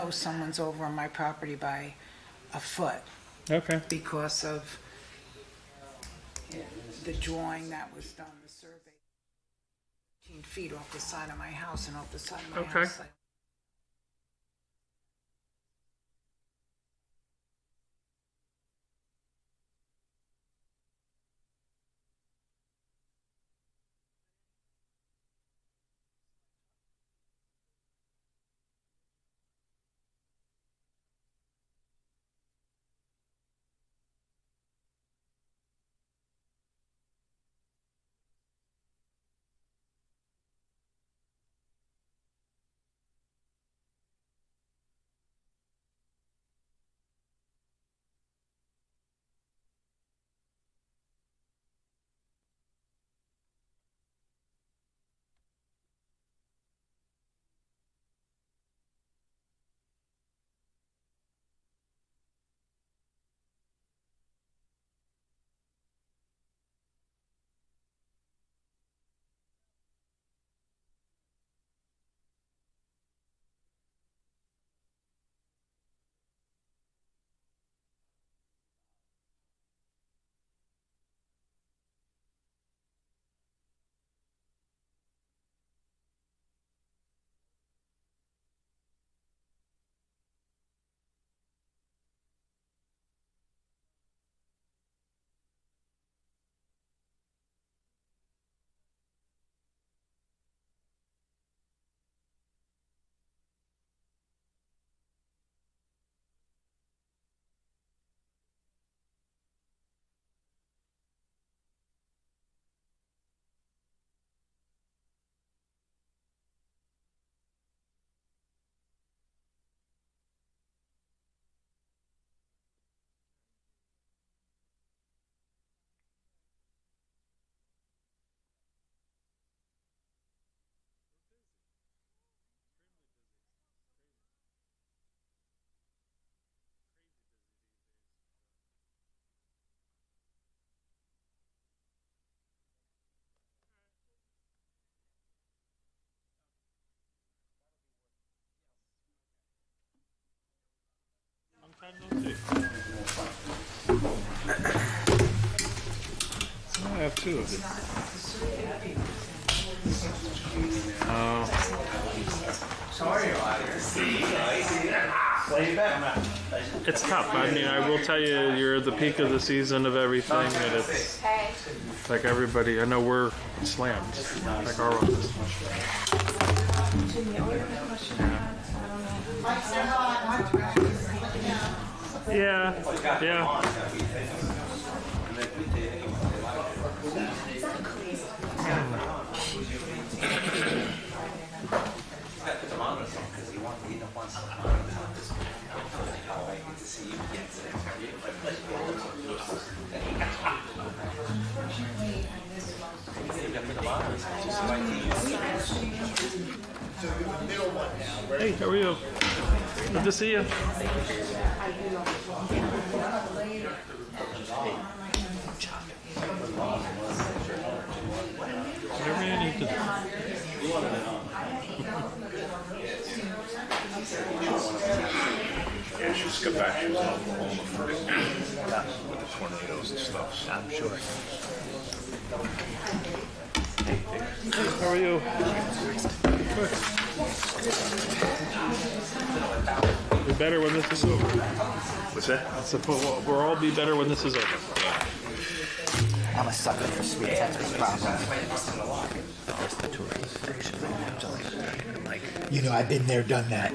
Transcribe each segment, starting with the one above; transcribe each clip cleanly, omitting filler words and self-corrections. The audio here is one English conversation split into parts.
know someone's over on my property by a foot Okay. because of the drawing that was done, the survey. 15 feet off the side of my house and off the side of my Okay. house. I have two of them. Oh. It's tough. I mean, I will tell you, you're at the peak of the season of everything, and it's like everybody. I know we're slammed, like our office. Yeah, yeah. Hey, how are you? Good to see you. Whatever you need to do. Yeah, she just got back. She was in Oklahoma for with the tornadoes and stuff. I'm sure. How are you? Good. Be better when this is over. What's that? We'll all be better when this is over. I'm a sucker for sweet Tetris problems. You know, I've been there, done that.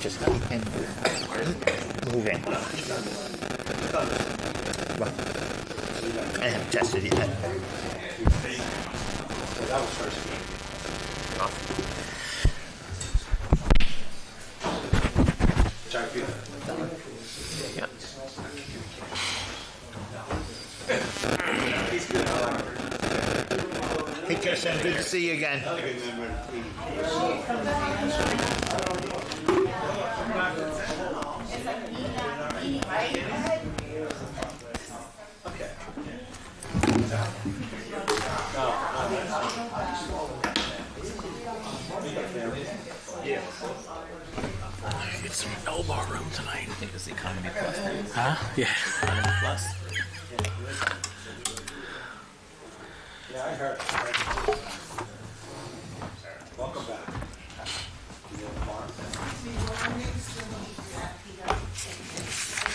Just keep moving. Well, I haven't tested it yet. Yeah. Hey, Kirsten, good to see you again. some elbow room tonight. I think it was the Economy Plus. Huh? Yeah. Economy Plus.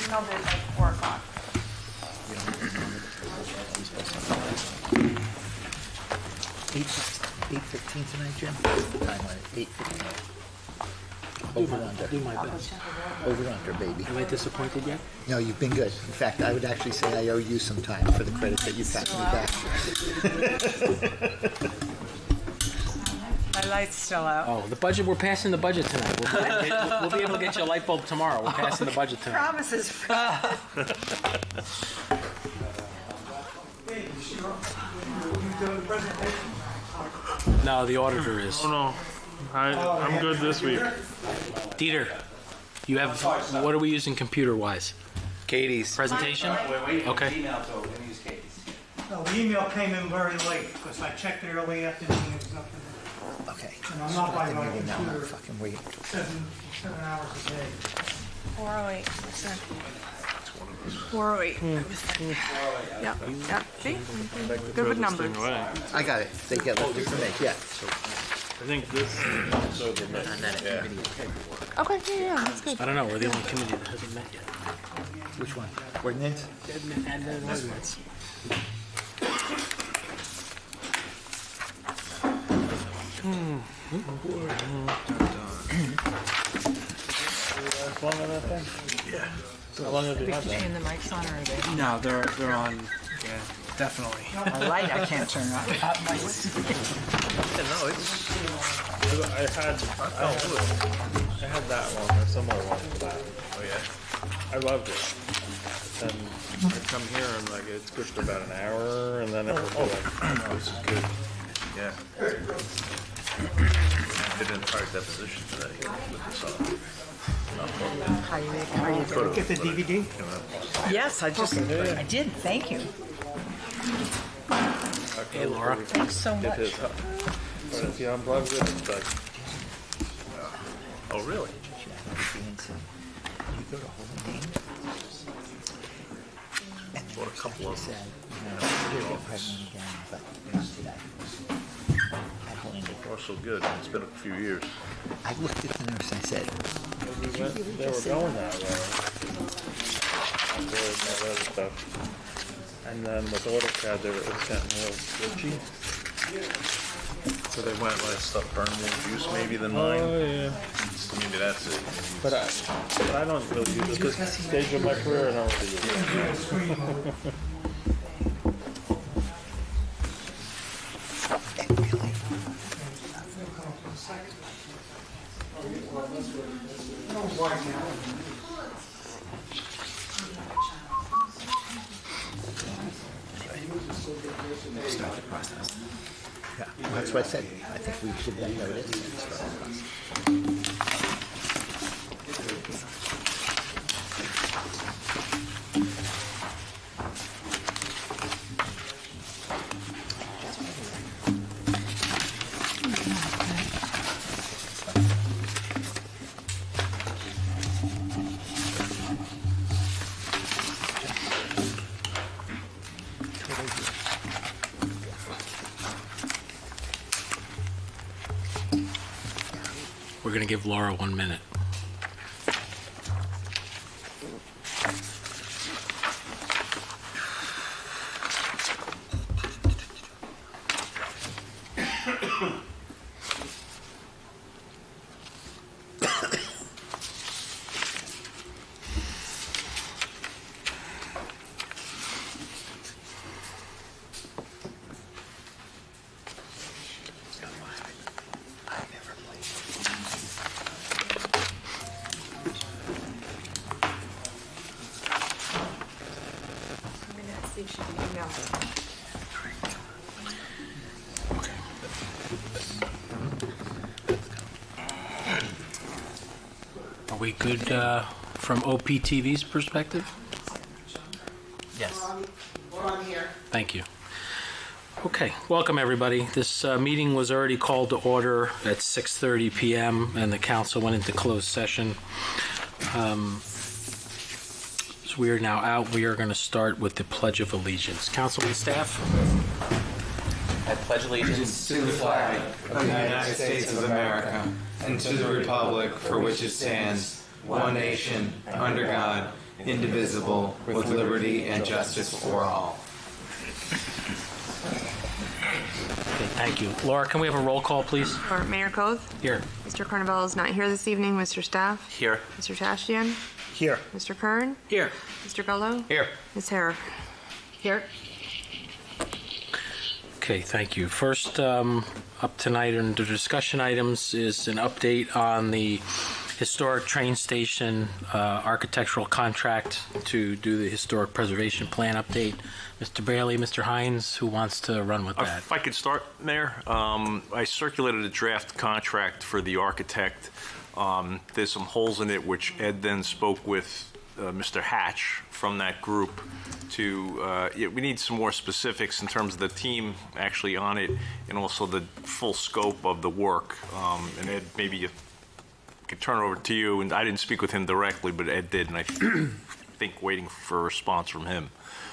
No, there's like 4 o'clock. 8:15 tonight, Jim? Time on it, 8:15. Over under. Do my best. Over under, baby. Am I disappointed yet? No, you've been good. In fact, I would actually say I owe you some time for the credit that you tapped me back. My light's still out. Oh, the budget. We're passing the budget tonight. We'll be able to get you a light bulb tomorrow. We're passing the budget tonight. Promises. No, the auditor is. Oh no, I'm good this week. Dieter, you have. What are we using computer-wise? Katie's. Presentation. Okay. No, the email came in very late, because I checked it early afternoon, it was up to Okay. And I'm not by my Maybe now, I'm computer. fucking waiting. 7 hours a day. 408. 408. Yep, yep. See? Good with numbers. Interesting way. I got it. They get lifted for me, yeah. I think this is over there. Okay, yeah, that's good. I don't know. We're the only committee that hasn't met yet. Which one? Ordinance? Admin ordinance. Long on that thing? Yeah. How long have you had that? Turn the mics on or are they? No, they're on. Yeah, definitely. A light I can't turn on. I had that one, a similar one to that. Oh yeah. I loved it. Then I come here and like it's good for about an hour, and then it will go like. This is good. Yeah. Did an entire deposition today with this on. How you doing? Get the DVD? Yes, I did, thank you. Hey, Laura. Thanks so It much. is. But if you unplug it, it's like. Oh, really? You go to Holy Name? And Bought a couple of them. you'll get pregnant again, but not today. At Holy Name. Oh, so good. It's been a few years. I looked at the nurse and I said, They were going that way. And all that other stuff. And then with AutoCAD, they were getting real glitchy. So they went like stuff burned more juice maybe than mine. yeah. Maybe that's it. But I don't really use it. At this stage of my career, I don't really use it. start the process. Yeah, well, that's what I said. I think we should then notice and start the process. We're going to give Laura 1 minute. Are we good from OPTV's perspective? Yes. Thank you. Okay, welcome everybody. This meeting was already called to order at 6:30 p.m. and the council went into closed session. So we are now out. We are going to start with the Pledge of Allegiance. Councilman staff? I pledge allegiance To the flag of the United States of America and to the republic for which it stands, one nation, under God, indivisible, with liberty and justice for all. Okay, thank you. Laura, can we have a roll call, please? Or Mayor Koth. Here. Mr. Carnaval is not here this evening. Mr. Staff. here. Mr. Tashian. Here. Mr. Kern. Here. Mr. Gallo. Here. Ms. Herrick. Here, Okay, thank you. First up tonight under discussion items is an update on the historic train station architectural contract to do the historic preservation plan update. Mr. Bailey, Mr. Hines, who wants to run with that? If I could start, Mayor, I circulated a draft contract for the architect. There's some holes in it, which Ed then spoke with Mr. Hatch from that group to, we need some more specifics in terms of the team actually on it and also the full scope of the work. And Ed, maybe you could turn it over to you. And I didn't speak with him directly, but Ed did, and I think waiting for a response from him.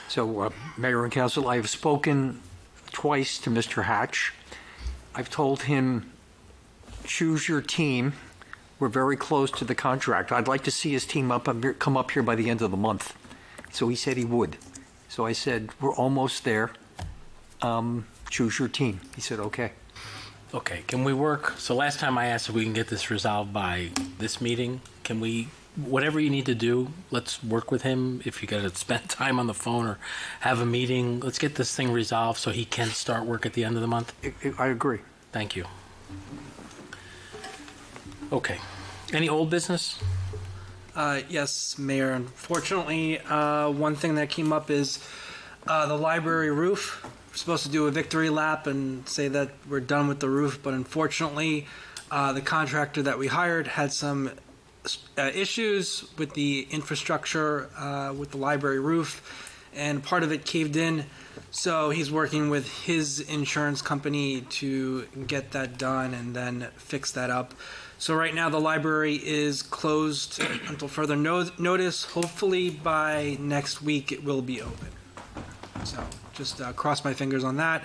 So, Mayor and Council, I have spoken twice to Mr. Hatch. I've told him, choose your team. We're very close to the contract. I'd like to see his team come up here by the end of the month. So he said he would. So I said, we're almost there. Choose your team. He said, okay. Okay, can we work? So last time I asked if we can get this resolved by this meeting. Can we, whatever you need to do, let's work with him. If you got to spend time on the phone or have a meeting, let's get this thing resolved so he can start work at the end of the month. I agree. Thank you. Okay. Any old business? Yes, Mayor. Unfortunately, one thing that came up is the library roof. We're supposed to do a victory lap and say that we're done with the roof, but unfortunately, the contractor that we hired had some issues with the infrastructure with the library roof, and part of it caved in. So he's working with his insurance company to get that done and then fix that up. So right now the library is closed until further notice. Hopefully by next week it will be open. So just cross my fingers on that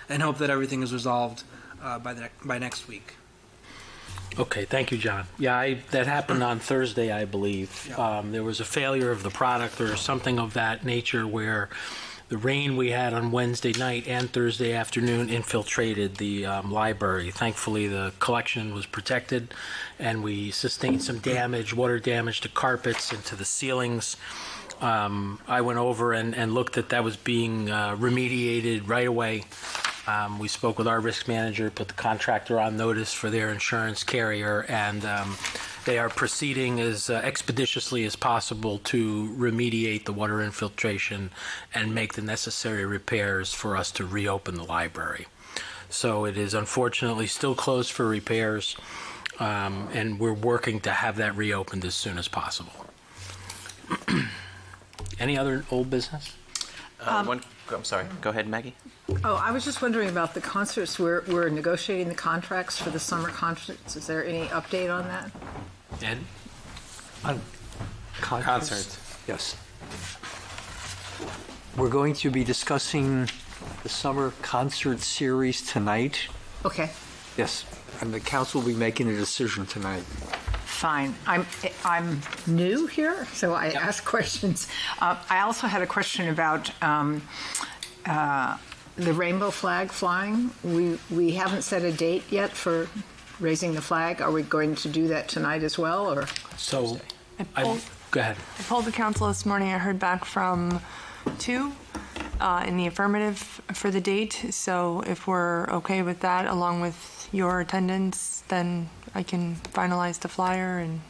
and hope that everything is resolved by next week. Okay, thank you, John. Yeah, that happened on Thursday, I believe. Yeah. There was a failure of the product or something of that nature where the rain we had on Wednesday night and Thursday afternoon infiltrated the library. Thankfully, the collection was protected, and we sustained some damage, water damage to carpets and to the ceilings. I went over and looked at that was being remediated right away. We spoke with our risk manager, put the contractor on notice for their insurance carrier, and they are proceeding as expeditiously as possible to remediate the water infiltration and make the necessary repairs for us to reopen the library. So it is unfortunately still closed for repairs, and we're working to have that reopened as soon as possible. Any other old business? I'm sorry. Go ahead, Maggie. oh, I was just wondering about the concerts. We're negotiating the contracts for the summer concerts. Is there any update on that? Ed? On Concerts. Yes. We're going to be discussing the summer concert series tonight. Okay, Yes, and the council will be making a decision tonight. fine. I'm new here, so I ask questions. I also had a question about the rainbow flag flying. We haven't set a date yet for raising the flag. Are we going to do that tonight as well, or? So, pulled- go ahead. I polled the council this morning. I heard back from 2 in the affirmative for the date. So if we're okay with that, along with your attendance, then I can finalize the flyer and.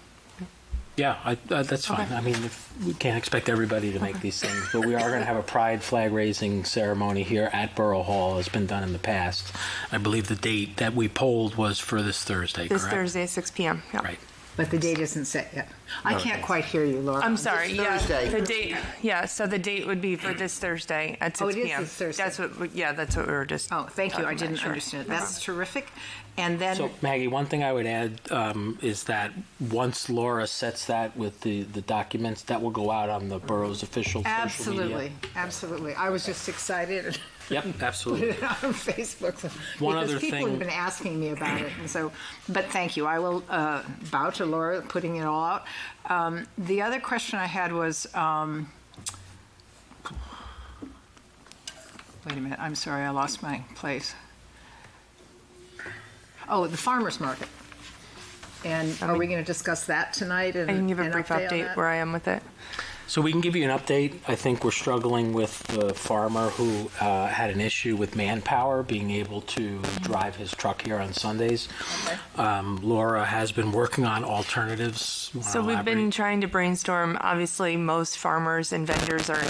Yeah, that's fine. Okay. I mean, we can't expect everybody to make these things, but we are going to have a pride flag raising ceremony here at Borough Hall. It's been done in the past. I believe the date that we polled was for this Thursday, This correct? Thursday, 6 p.m. Yeah. Right. But the date isn't set yet. I can't quite hear you, Laura. I'm sorry. Yeah, Thursday. the date. Yeah, so the date would be for this Thursday at 6 Oh, it is p.m. this Thursday. That's what. That's what we were just. Oh, thank you. I talking about, didn't sure. understand. That's terrific. And then, So Maggie, one thing I would add is that once Laura sets that with the documents, that will go out on the borough's official social absolutely, media. absolutely. I was just excited. Yep, Put absolutely. it on Facebook. One because other people thing- have been asking me about it, and so. But thank you. I will bow to Laura putting it all out. The other question I had was. Wait a minute. I'm sorry. I lost my place. Oh, the farmers market. And are we going to discuss that tonight? And I can give a an brief on update that? where I am with it. So we can give you an update. I think we're struggling with the farmer who had an issue with manpower being able to drive his truck here on Sundays. Laura has been working on alternatives. You wanna So we've been elaborate? trying to brainstorm. Obviously, most farmers and vendors are in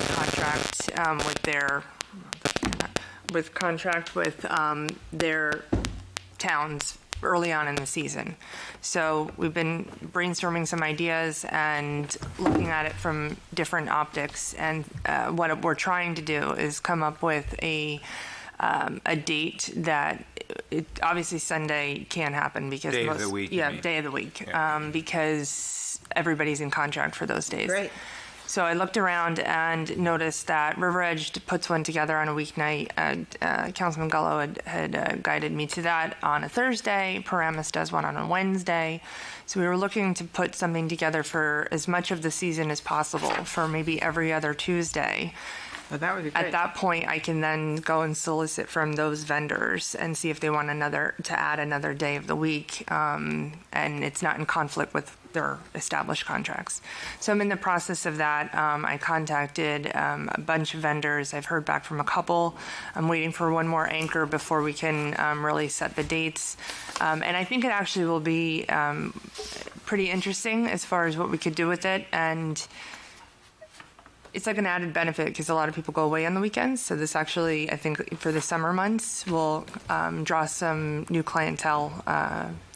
contract with their towns early on in the season. So we've been brainstorming some ideas and looking at it from different optics. And what we're trying to do is come up with a date that obviously Sunday can't happen because Day of the week, you yeah, mean. day of the week, Yeah. Because everybody's in contract for those days. Great. So I looked around and noticed that River Edge puts one together on a weeknight. Councilman Gullo had guided me to that on a Thursday. Paramus does one on a Wednesday. So we were looking to put something together for as much of the season as possible for maybe every other Tuesday. Well, that would be great. At that point, I can then go and solicit from those vendors and see if they want to add another day of the week, and it's not in conflict with their established contracts. So I'm in the process of that. I contacted a bunch of vendors. I've heard back from a couple. I'm waiting for one more anchor before we can really set the dates. And I think it actually will be pretty interesting as far as what we could do with it. And it's like an added benefit because a lot of people go away on the weekends. So this actually, I think, for the summer months, will draw some new clientele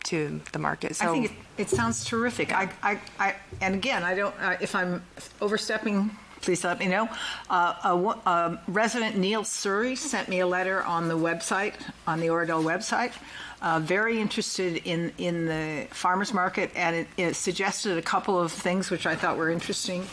to the market. So I think it sounds terrific. And again, I don't. If I'm overstepping, please let me know. A resident, Neil Surrey, sent me a letter on the website, on the Oradell website. Very interested in the farmers market, and it suggested a couple of things which I thought were interesting.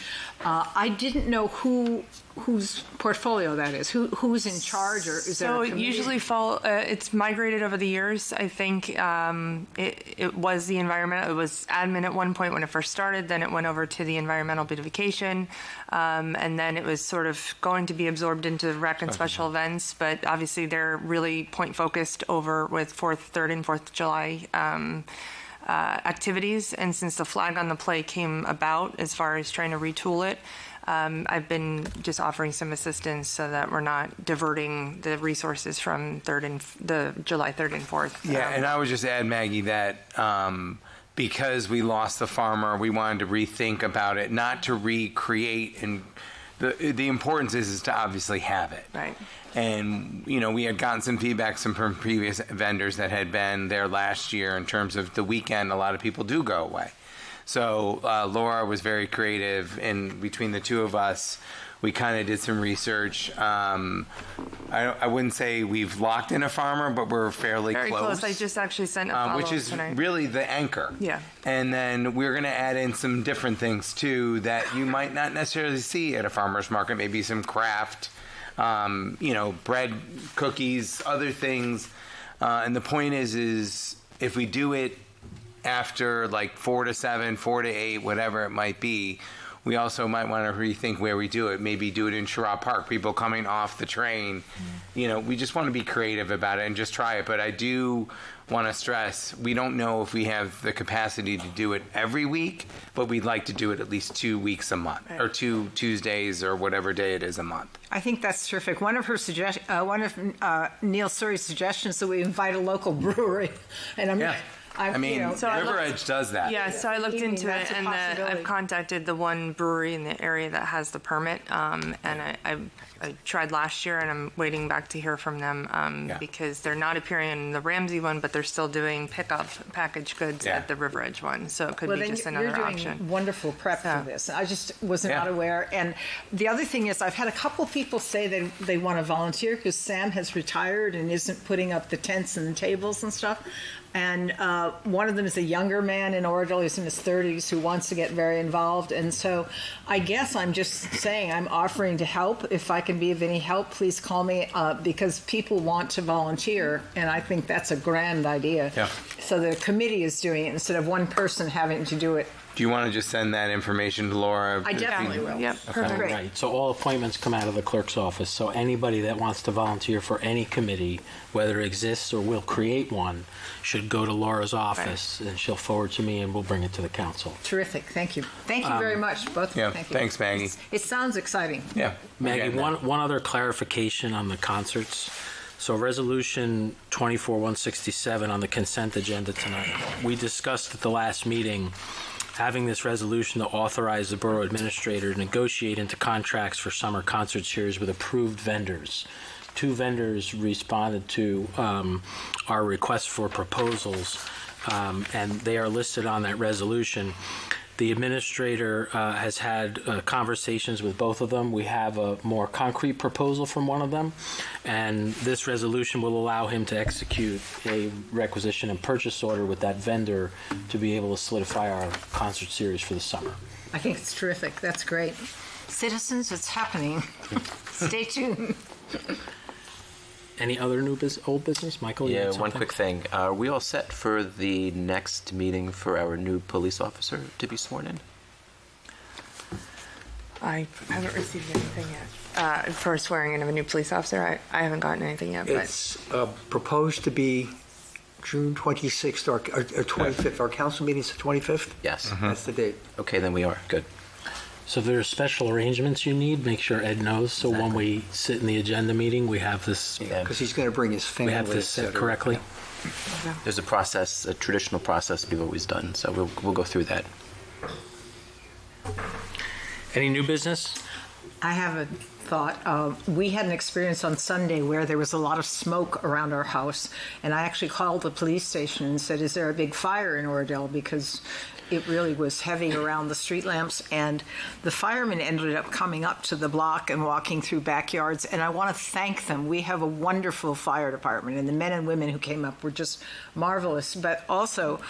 I didn't know whose portfolio that is. Who's in charge, or is there so a it committee? usually it's migrated over the years. I think it was the environment. It was admin at one point when it first started. Then it went over to the environmental beautification, and then it was sort of going to be absorbed into rec and special events. But obviously, they're really point focused over with 3rd and 4th of July. Activities, and since the flag on the play came about as far as trying to retool it, I've been just offering some assistance so that we're not diverting the resources from the July 3rd and 4th. Yeah, and I would just add, Maggie, that because we lost the farmer, we wanted to rethink about it, not to recreate. And the importance is to obviously have it. Right. And, we had gotten some feedback from previous vendors that had been there last year in terms of the weekend. A lot of people do go away. So Laura was very creative, and between the two of us, we kind of did some research. I wouldn't say we've locked in a farmer, but we're fairly Very close. I just actually sent a follow-up which is tonight. really the anchor. Yeah. And then we're going to add in some different things, too, that you might not necessarily see at a farmer's market, maybe some craft, bread, cookies, other things. And the point is if we do it after like 4 to 7, 4 to 8, whatever it might be, we also might want to rethink where we do it. Maybe do it in Sherrod Park, people coming off the train. We just want to be creative about it and just try it. But I do want to stress, we don't know if we have the capacity to do it every week, but we'd like to do it at least 2 weeks a month, or 2 Tuesdays or whatever day it is a month. I think that's terrific. One of Neil Surrey's suggestions that we invite a local brewery, and I mean, you know, So I River looked- Edge does that. Yeah, so I looked Evening, into that's it, a and possibility. I've contacted the one brewery in the area that has the permit, and I tried last year, and I'm waiting back to hear from them Yeah. because they're not appearing in the Ramsey one, but they're still doing pickup packaged goods Yeah. at the River Edge one, so it could well, be then just you're another doing option. wonderful prep Yeah. for this. I just was Yeah. not aware. And the other thing is, I've had a couple people say they want to volunteer because Sam has retired and isn't putting up the tents and the tables and stuff. And one of them is a younger man in Oradell, he's in his 30s, who wants to get very involved. And so I guess I'm just saying I'm offering to help. If I can be of any help, please call me because people want to volunteer. And I think that's a grand idea. Yeah. So the committee is doing it instead of one person having to do it. Do you want to just send that information to Laura? I definitely will. Yep, perfect. Great. Right, so all appointments come out of the clerk's office, so anybody that wants to volunteer for any committee, whether it exists or will create one, should go to Laura's office, and she'll forward to me, and we'll bring it to the council. Terrific. Thank you. Thank you very much, both of you. Yeah, Thank you. thanks, Maggie. It sounds exciting. Yeah. Maggie, Again, one other clarification on the concerts. So Resolution 24-167 on the consent agenda tonight. We discussed at the last meeting having this resolution to authorize the borough administrator to negotiate into contracts for summer concert series with approved vendors. 2 vendors responded to our request for proposals, and they are listed on that resolution. The administrator has had conversations with both of them. We have a more concrete proposal from one of them, and this resolution will allow him to execute a requisition and purchase order with that vendor to be able to solidify our concert series for the summer. I think it's terrific. That's great. Citizens, it's happening. Stay tuned. Any other old business? Michael, you Yeah, had one something? quick thing. Are we all set for the next meeting for our new police officer to be sworn in? I haven't received anything yet. For swearing in of a new police officer, I haven't gotten anything yet, but It's proposed to be June 26th or 25th. Our council meeting's the 25th? Yes. That's the date. Okay, then we are. Good. So if there are special arrangements you need, make sure Ed knows, so when we sit in the agenda meeting, we have this, Yeah. Because he's going to bring his we family. have this et set cetera. correctly. There's a process, a traditional process we've always done, so we'll go through that. Any new business? I have a thought. We had an experience on Sunday where there was a lot of smoke around our house, and I actually called the police station and said, "Is there a big fire in Oradell?" Because it really was heavy around the street lamps, and the firemen ended up coming up to the block and walking through backyards, and I want to thank them. We have a wonderful fire department, and the men and women who came up were just marvelous. But also,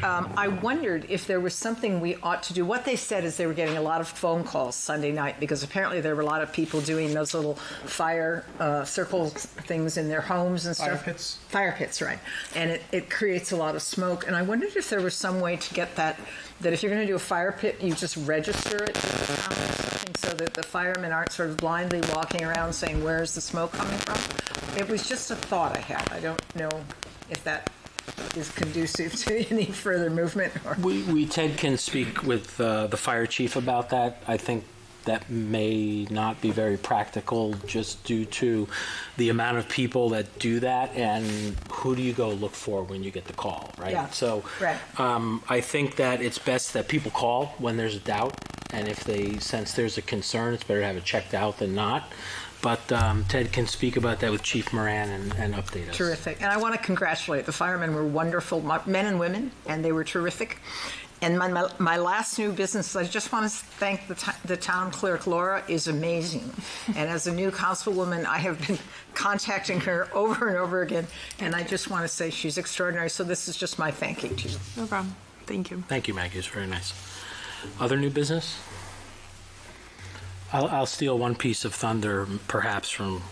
I wondered if there was something we ought to do. What they said is they were getting a lot of phone calls Sunday night because apparently there were a lot of people doing those little fire circle things in their homes and stuff. Fire pits? Fire pits, right. And it creates a lot of smoke. And I wondered if there was some way to get that if you're going to do a fire pit, you just register it to the town or something so that the firemen aren't sort of blindly walking around saying, where's the smoke coming from? It was just a thought I had. I don't know if that is conducive to any further movement. Or Ted can speak with the fire chief about that. I think that may not be very practical just due to the amount of people that do that and who do you go look for when you get the call, right? Yeah, So right. I think that it's best that people call when there's a doubt, and if they sense there's a concern, it's better to have it checked out than not. But Ted can speak about that with Chief Moran and update us. Terrific. And I want to congratulate the firemen were wonderful men and women, and they were terrific. And my last new business, I just want to thank the town clerk. Laura is amazing. And as a new councilwoman, I have been contacting her over and over again. And I just want to say she's extraordinary. So this is just my thank you to you. no problem. Thank you. Thank you, Maggie. It's very nice. Other new business? I'll steal one piece of thunder, perhaps, from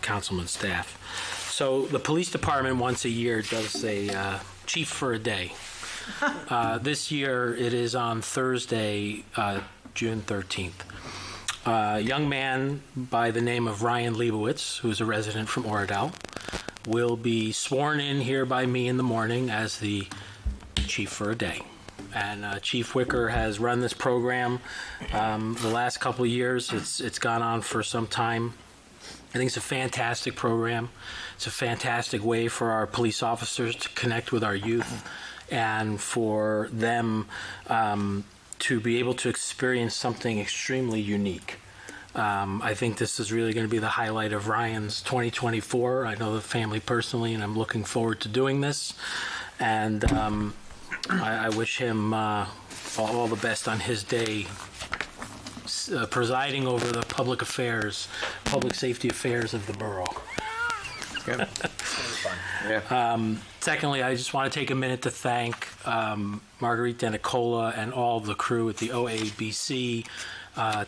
councilman's staff. So the police department once a year does a chief for a day. This year it is on Thursday, June 13th. A young man by the name of Ryan Leibowitz, who's a resident from Oradell, will be sworn in here by me in the morning as the chief for a day. And Chief Wicker has run this program the last couple of years. It's gone on for some time. I think it's a fantastic program. It's a fantastic way for our police officers to connect with our youth and for them to be able to experience something extremely unique. I think this is really going to be the highlight of Ryan's 2024. I know the family personally, and I'm looking forward to doing this. And I wish him all the best on his day presiding over the public safety affairs of the borough. Good. Secondly, I just want to take a minute to thank Marguerite Denicola and all of the crew at the OABC,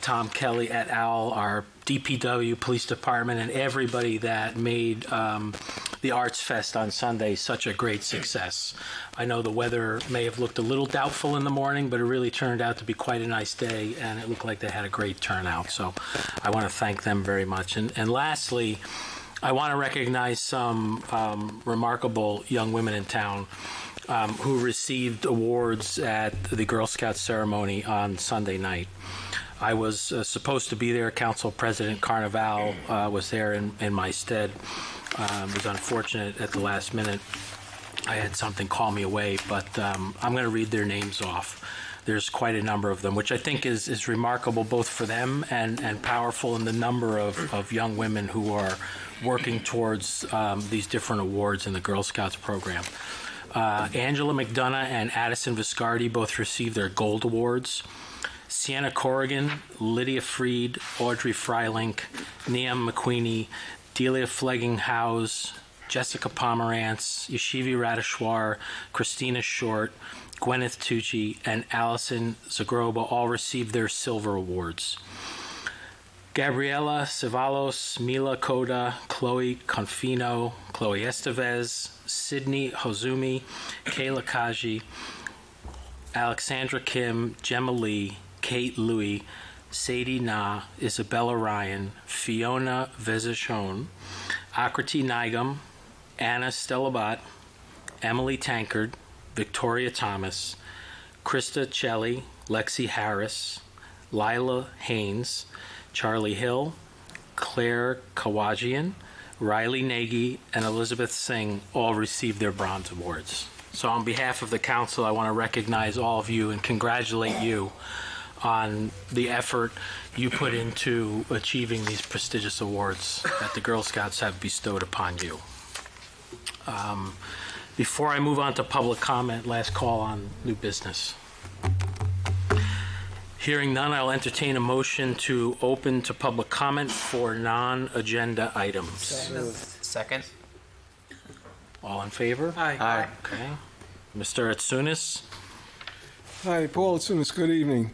Tom Kelly et al., our DPW police department, and everybody that made the Arts Fest on Sunday such a great success. I know the weather may have looked a little doubtful in the morning, but it really turned out to be quite a nice day, and it looked like they had a great turnout. So I want to thank them very much. And lastly, I want to recognize some remarkable young women in town who received awards at the Girl Scout ceremony on Sunday night. I was supposed to be there. Council President Carnival was there in my stead. It was unfortunate at the last minute. I had something call me away, but I'm going to read their names off. There's quite a number of them, which I think is remarkable both for them and powerful in the number of young women who are working towards these different awards in the Girl Scouts program. Angela McDonough and Addison Viscardi both received their gold awards. Sienna Corrigan, Lydia Freed, Audrey Freilink, Niam McQueenie, Delia Flegging-Howes, Jessica Pomerantz, Yeshivi Radishwar, Christina Short, Gwyneth Tucci, and Allison Zagroba all received their silver awards. Gabriela Cevallos, Mila Koda, Chloe Confino, Chloe Estevez, Sydney Hozumi, Kayla Kaji, Alexandra Kim, Gemma Lee, Kate Louie, Sadie Na, Isabella Ryan, Fiona Vezachon, Akriti Nigam, Anna Stellabat, Emily Tankard, Victoria Thomas, Krista Chelly, Lexi Harris, Lila Haynes, Charlie Hill, Claire Kawajian, Riley Nagy, and Elizabeth Singh all received their bronze awards. So on behalf of the council, I want to recognize all of you and congratulate you on the effort you put into achieving these prestigious awards that the Girl Scouts have bestowed upon you. Before I move on to public comment, last call on new business. Hearing none, I'll entertain a motion to open to public comment for non-agenda items. Second. All in favor? Aye. Okay. Mr. Atsunis? Hi, Paul Atsunis. Good evening.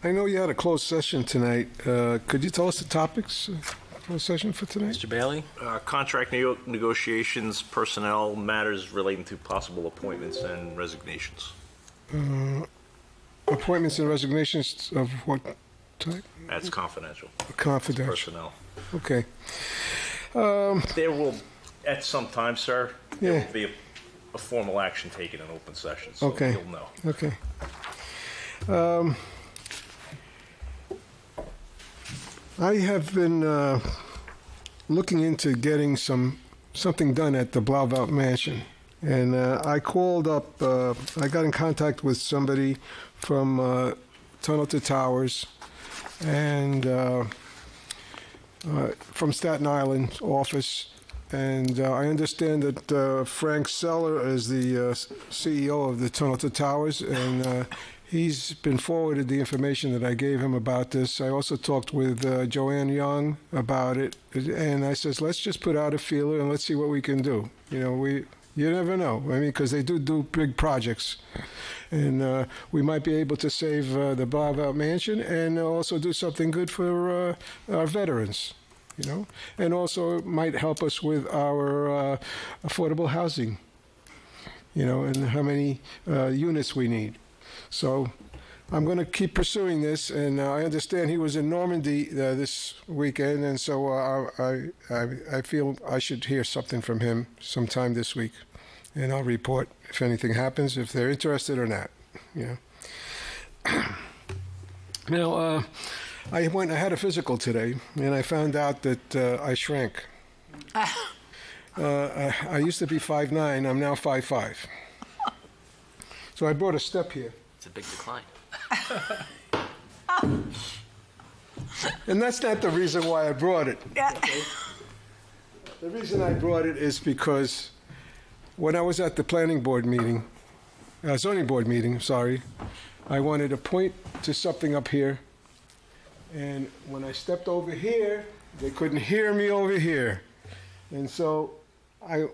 I know you had a closed session tonight. Could you tell us the topics of closed session for tonight? Mr. Bailey? Contract negotiations, personnel matters relating to possible appointments and resignations. Appointments and resignations of what type? That's confidential. Confidential. Personnel. Okay. There will, at some time, sir, there Yeah. will be a formal action taken in open session, so Okay. you'll know. Okay. I have been looking into getting something done at the Blauvelt Mansion, and I called up. I got in contact with somebody from Tunnel to Towers, and from Staten Island office. And I understand that Frank Seller is the CEO of the Tunnel to Towers, and he's been forwarded the information that I gave him about this. I also talked with Joanne Young about it, and I says, let's just put out a feeler and let's see what we can do. You know, you never know. I mean, because they do big projects. And we might be able to save the Blauvelt Mansion and also do something good for our veterans. You know, and also it might help us with our affordable housing, you know, and how many units we need. So I'm going to keep pursuing this, and I understand he was in Normandy this weekend, and so I feel I should hear something from him sometime this week, and I'll report if anything happens, if they're interested or not, you know. Now, I had a physical today, and I found out that I shrank. I used to be 5'9", I'm now 5'5". So I brought a step here. It's a big decline. And that's not the reason why I brought it. Yeah. The reason I brought it is because when I was at the planning board meeting, zoning board meeting, sorry, I wanted to point to something up here. And when I stepped over here, they couldn't hear me over here. And so I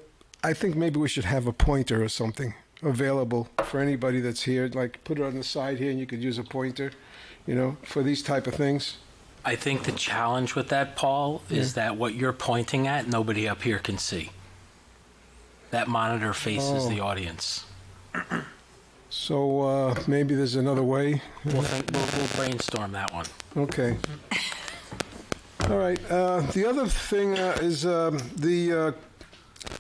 think maybe we should have a pointer or something available for anybody that's here, like put it on the side here and you could use a pointer, you know, for these type of things. I think the challenge with that, Paul, is that what you're pointing at, nobody up here can see. That monitor faces the audience. So maybe there's another way. We'll brainstorm that one. Okay. All right. The other thing is the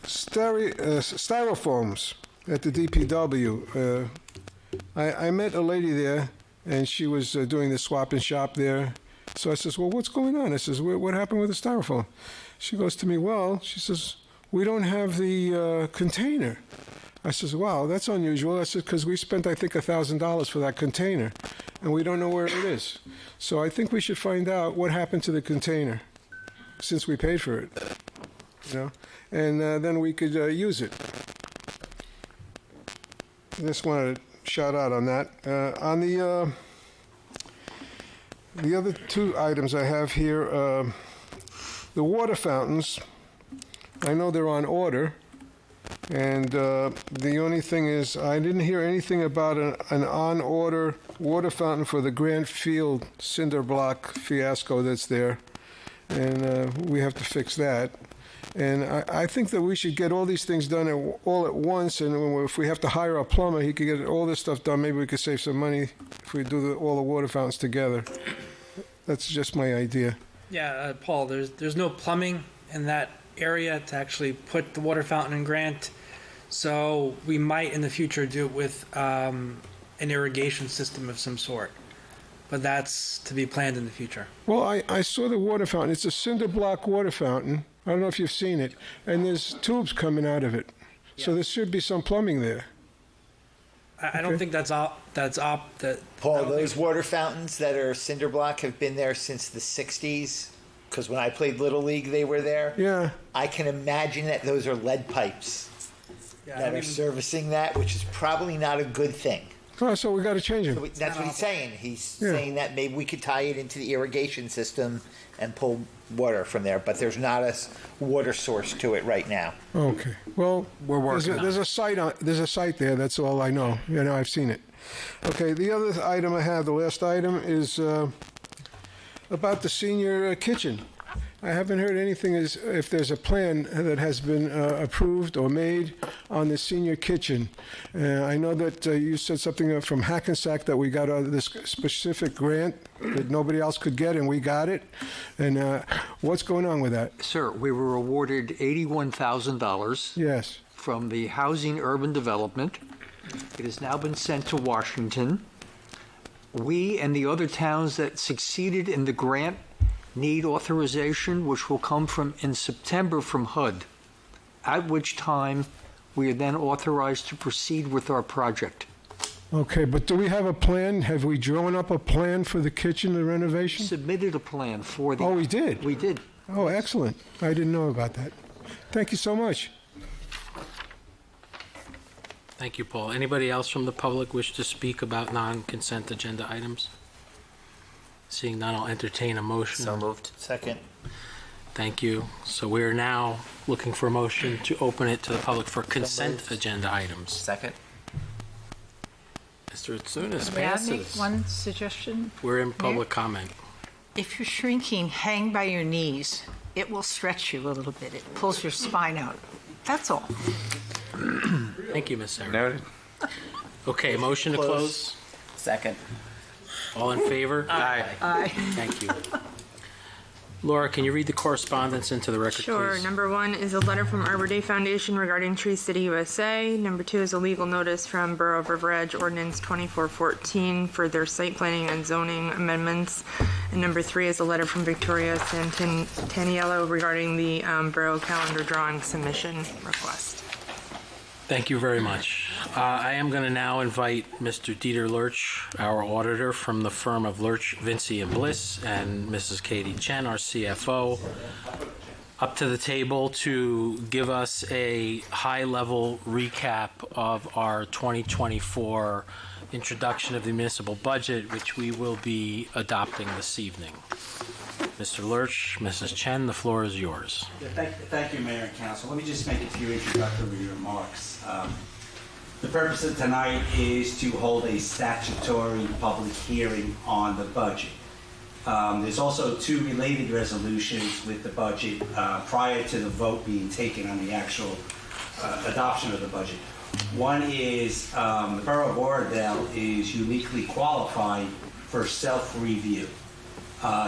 styrofoams at the DPW. I met a lady there, and she was doing the swap and shop there. So I says, well, what's going on? I says, what happened with the styrofoam? She goes to me, well, she says, we don't have the container. I says, wow, that's unusual. I said, because we spent, I think, $1,000 for that container, and we don't know where it is. So I think we should find out what happened to the container, since we paid for it, you know, and then we could use it. Just wanted to shout out on that. On the other two items I have here, the water fountains, I know they're on order. And the only thing is, I didn't hear anything about an on-order water fountain for the Grant Field cinder block fiasco that's there. And we have to fix that. And I think that we should get all these things done all at once. And if we have to hire a plumber, he could get all this stuff done. Maybe we could save some money if we do all the water fountains together. That's just my idea. Yeah, Paul, there's no plumbing in that area to actually put the water fountain in Grant. So we might in the future do it with an irrigation system of some sort. But that's to be planned in the future. Well, I saw the water fountain. It's a cinder block water fountain. I don't know if you've seen it. And there's tubes coming out of it. Yeah. So there should be some plumbing there. I don't think that's Paul, those water fountains that are cinder block have been there since the 60s. Because when I played Little League, they were there. Yeah. I can imagine that those are lead pipes that are servicing that, which is probably not a good thing. Oh, so we got to change it. So that's what he's saying. He's saying that maybe we could tie it into the irrigation system and pull water from there, but there's not a water source to it right now. Okay. Well, we're working. There's a site there. That's all I know. You know, I've seen it. Okay. The other item I have, the last item, is about the senior kitchen. I haven't heard anything as if there's a plan that has been approved or made on the senior kitchen. I know that you said something from Hackensack that we got this specific grant that nobody else could get, and we got it. And what's going on with that? Sir, we were awarded $81,000 Yes. from the Housing Urban Development. It has now been sent to Washington. We and the other towns that succeeded in the grant need authorization, which will come in September from HUD, at which time we are then authorized to proceed with our project. Okay, but do we have a plan? Have we drawn up a plan for the kitchen, the renovation? Submitted a plan for the... Oh, we did? We did. Oh, excellent. I didn't know about that. Thank you so much. Thank you, Paul. Anybody else from the public wish to speak about non-consent agenda items? Seeing none, I'll entertain a motion. So moved. Second. Thank you. So we are now looking for a motion to open it to the public for consent agenda items. Second. Mr. Tsunis May I make passes. one suggestion? We're in public comment. If you're shrinking, hang by your knees. It will stretch you a little bit. It pulls your spine out. That's all. Thank you, Ms. Sarah. Noted. Okay, motion to close. Second. All in favor? Aye. Aye. Thank you. Laura, can you read the correspondence into the record, Sure. please? Number 1 is a letter from Arbor Day Foundation regarding Tree City USA. Number 2 is a legal notice from Borough of River Edge Ordinance 2414 for their site planning and zoning amendments. And number 3 is a letter from Victoria Santaniello regarding the Borough calendar drawing submission request. Thank you very much. I am going to now invite Mr. Dieter Lurch, our auditor from the firm of Lurch, Vinci and Bliss, and Mrs. Katie Chen, our CFO, up to the table to give us a high-level recap of our 2024 introduction of the municipal budget, which we will be adopting this evening. Mr. Lurch, Mrs. Chen, the floor is yours. Yeah, thank you, Mayor and Council. Let me just make a few introductory remarks. The purpose of tonight is to hold a statutory public hearing on the budget. There's also 2 related resolutions with the budget prior to the vote being taken on the actual adoption of the budget. One is the Borough of Oradell is uniquely qualified for self-review.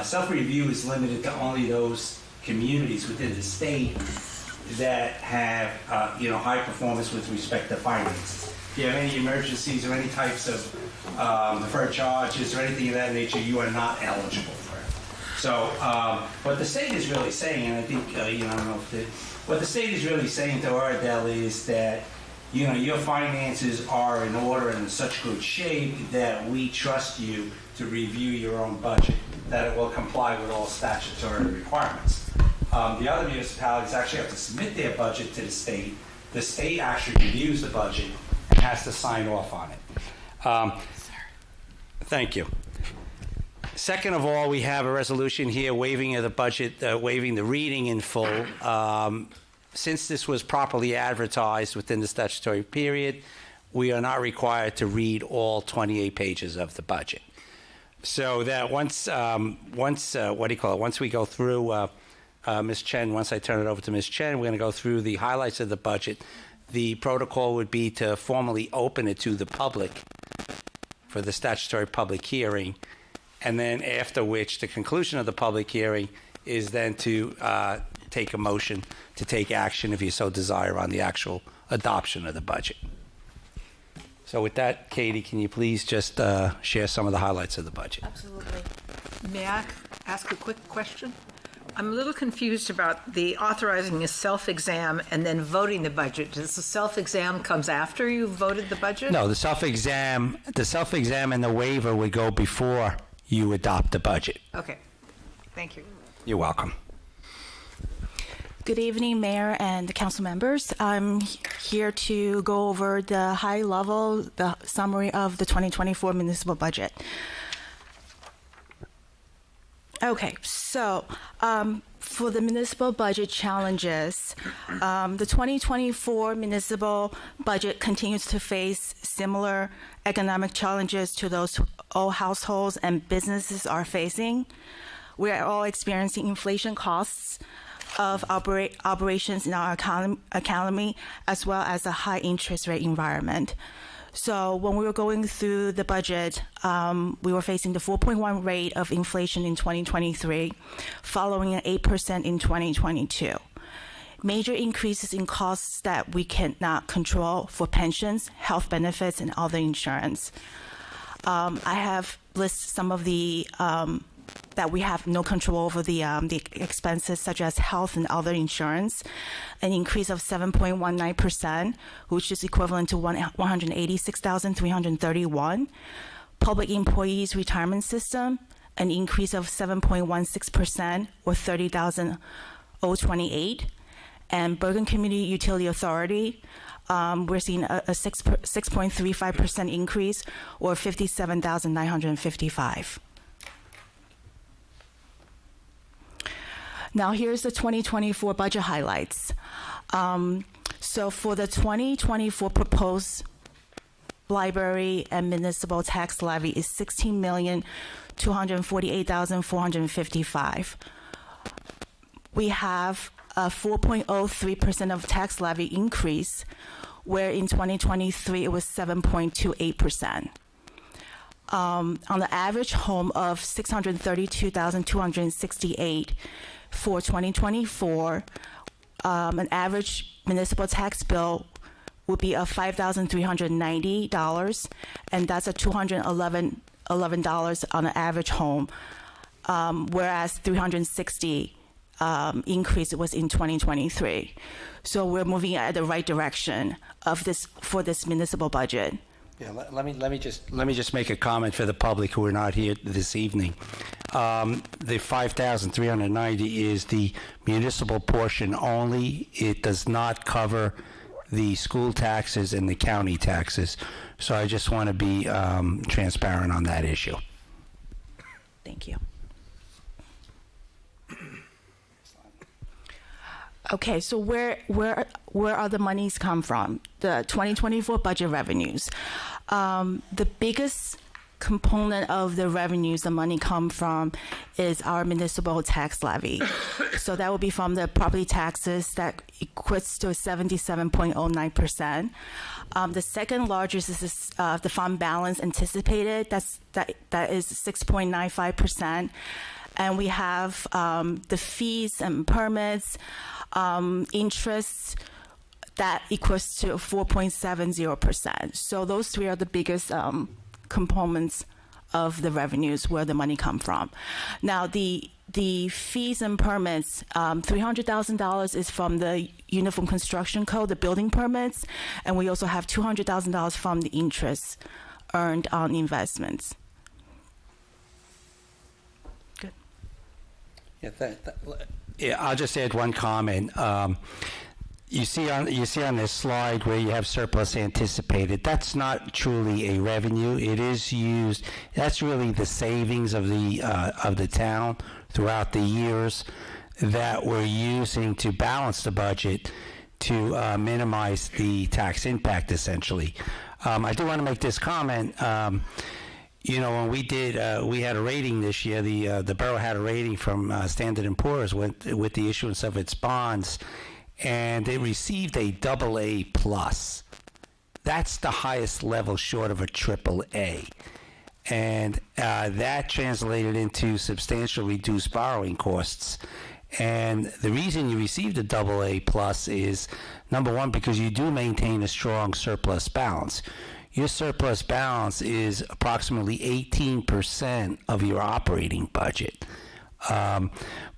Self-review is limited to only those communities within the state that have, high performance with respect to finances. If you have any emergencies or any types of deferred charges or anything of that nature, you are not eligible for it. So what the state is really saying, and I think, what the state is really saying to Oradell is that, your finances are in order and in such good shape that we trust you to review your own budget, that it will comply with all statutory requirements. The other municipalities actually have to submit their budget to the state. The state actually reviews the budget and has to sign off on it. Thank you. Second of all, we have a resolution here waiving of the budget, waiving the reading in full. Since this was properly advertised within the statutory period, we are not required to read all 28 pages of the budget. So that once we go through, Ms. Chen, once I turn it over to Ms. Chen, we're going to go through the highlights of the budget. The protocol would be to formally open it to the public for the statutory public hearing, and then after which the conclusion of the public hearing is then to take a motion to take action, if you so desire, on the actual adoption of the budget. So with that, Katie, can you please just share some of the highlights of the budget? Absolutely. May I ask a quick question? I'm a little confused about the authorizing a self-exam and then voting the budget. Does the self-exam comes after you voted the budget? No, the self-exam and the waiver would go before you adopt the budget. Okay. Thank you. You're welcome. Good evening, Mayor and the council members. I'm here to go over the the summary of the 2024 municipal budget. Okay, so for the municipal budget challenges, the 2024 municipal budget continues to face similar economic challenges to those all households and businesses are facing. We are all experiencing inflation costs of operations in our economy, as well as a high interest rate environment. So when we were going through the budget, we were facing the 4.1 rate of inflation in 2023, following an 8% in 2022. Major increases in costs that we cannot control for pensions, health benefits, and other insurance. I have listed some of the that we have no control over the expenses, such as health and other insurance, an increase of 7.19%, which is equivalent to 186,331. Public employees retirement system, an increase of 7.16%, or 30,028. And Bergen Community Utility Authority, we're seeing a 6.35% increase, or 57,955. Now here's the 2024 budget highlights. So for the 2024 proposed library and municipal tax levy is $16,248,455. We have a 4.03% of tax levy increase, where in 2023 it was 7.28%. on the average home of $632,268 for 2024, an average municipal tax bill would be of $5,390, and that's a $211 on an average home, whereas $360 increase was in 2023. So we're moving at the right direction of this for this municipal budget. Yeah, let me just make a comment for the public who are not here this evening. The 5,390 is the municipal portion only. It does not cover the school taxes and the county taxes. So I just want to be transparent on that issue. Thank you. Okay, so where are the monies come from? The 2024 budget revenues. The biggest component of the revenues the money come from is our municipal tax levy. So that will be from the property taxes that equates to 77.09%. The second largest is the fund balance anticipated. That is 6.95%. And we have the fees and permits, interest, that equals to 4.70%. So those three are the biggest components of the revenues where the money come from. Now the fees and permits, $300,000 is from the Uniform Construction Code, the building permits, and we also have $200,000 from the interest earned on investments. Good. Yeah, I'll just add one comment. You see on this slide where you have surplus anticipated. That's not truly a revenue. It is used. That's really the savings of the town throughout the years that we're using to balance the budget to minimize the tax impact. Essentially, I do want to make this comment. When we had a rating this year. The borough had a rating from Standard & Poor's with the issuance of its bonds, and they received a AA+. That's the highest level short of a AAA. And that translated into substantial reduced borrowing costs. And the reason you received a AA+ is, number one, because you do maintain a strong surplus balance. Your surplus balance is approximately 18% of your operating budget.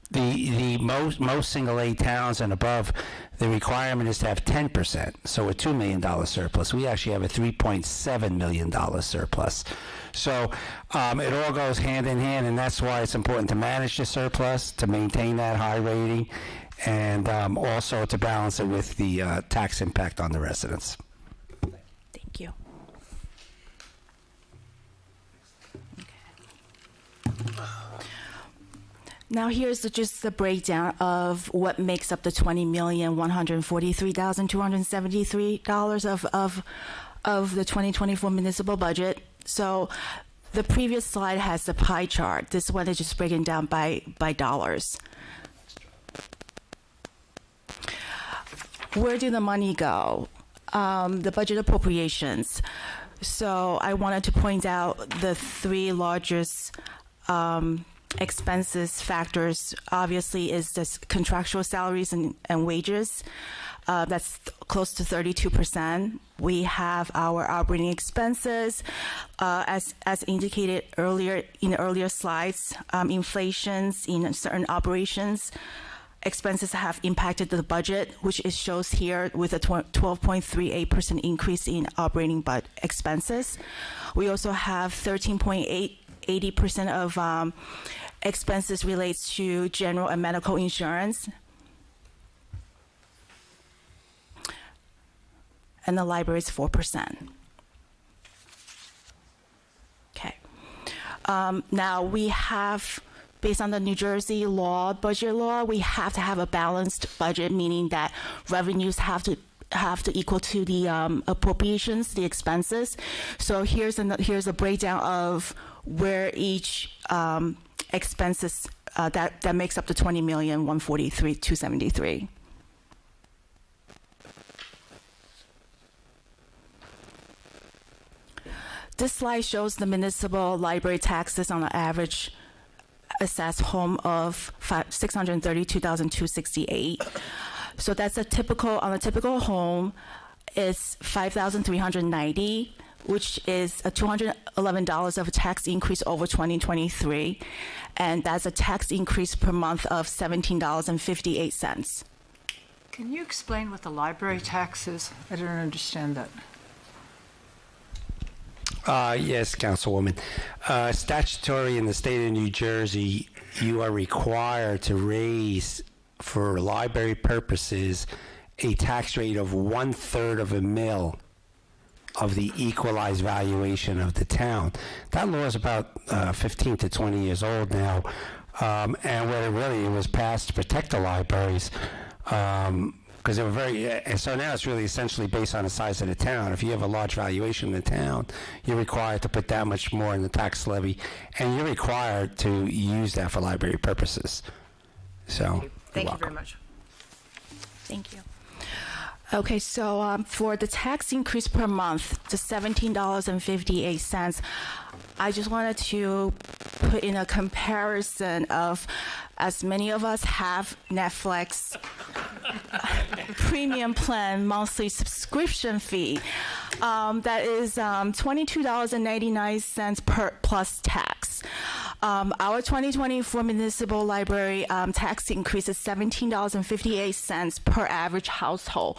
The most single A towns and above, the requirement is to have 10%. So a $2 million surplus. We actually have a $3.7 million surplus. So it all goes hand in hand, and that's why it's important to manage the surplus, to maintain that high rating, and also to balance it with the tax impact on the residents. Thank you. Now here's just the breakdown of what makes up the $20,143,273 of the 2024 municipal budget. So the previous slide has the pie chart. This one is just breaking down by dollars. Where do the money go? The budget appropriations. So I wanted to point out the three largest expenses factors. Obviously is this contractual salaries and wages. That's close to 32%. We have our operating expenses, as indicated earlier in the earlier slides. Inflations in certain operations expenses have impacted the budget, which it shows here with a 12.38% increase in operating expenses. We also have 13.80% of expenses relates to general and medical insurance. And the library is 4%. Okay. Now we have, based on the New Jersey law, budget law, we have to have a balanced budget, meaning that revenues have to equal to the appropriations, the expenses. So here's a breakdown of where each expenses that makes up the $20,143,273. This slide shows the municipal library taxes on an average assessed home of $632,268. So that's on a typical home, it's $5,390, which is a $211 of a tax increase over 2023, and that's a tax increase per month of $17.58. Can you explain what the library tax is? I don't understand that. Yes, Councilwoman. Statutory in the state of New Jersey, you are required to raise, for library purposes, a tax rate of 1/3 of a mil of the equalized valuation of the town. That law is about 15 to 20 years old now, and what it was passed to protect the libraries. Because they were so now it's really essentially based on the size of the town. If you have a large valuation in the town, you're required to put that much more in the tax levy, and you're required to use that for library purposes. So, Thank you very much. Thank you. Okay, so for the tax increase per month to $17.58, I just wanted to put in a comparison of, as many of us have Netflix premium plan monthly subscription fee. That is $22.99 per plus tax. Our 2024 municipal library tax increase is $17.58 per average household,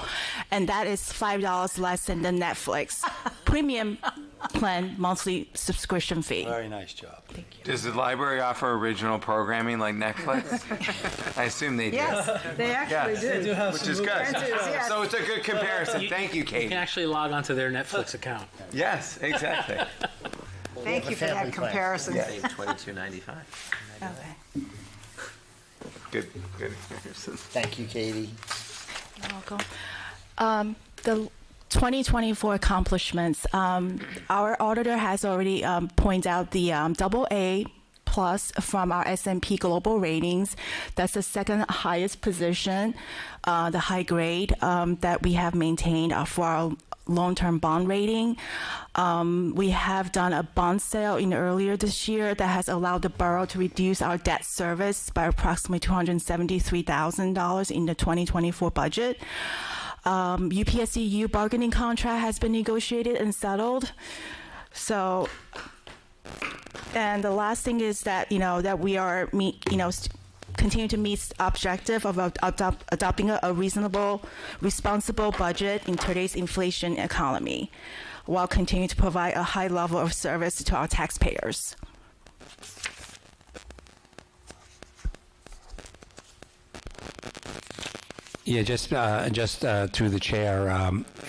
and that is $5 less than the Netflix premium plan monthly subscription fee. Very nice job. Thank you. Does the library offer original programming like Netflix? I assume they do. Yes, they actually do. They do have Which some is good. movies. Yes. So it's a good comparison. Thank you, You Katie. can actually log onto their Netflix account. Yes, exactly. Thank you for that comparison. Save $22.95. Okay. Good comparison. Thank you, Katie. You're welcome. The 2024 accomplishments. Our auditor has already pointed out the AA plus from our S&P Global Ratings. That's the second highest position, the high grade that we have maintained for our long-term bond rating. We have done a bond sale earlier this year that has allowed the borough to reduce our debt service by approximately $273,000 in the 2024 budget. UPSCU bargaining contract has been negotiated and settled. So, and the last thing is that that we are continue to meet objective of adopting a reasonable, responsible budget in today's inflation economy, while continuing to provide a high level of service to our taxpayers. Yeah, just through the chair.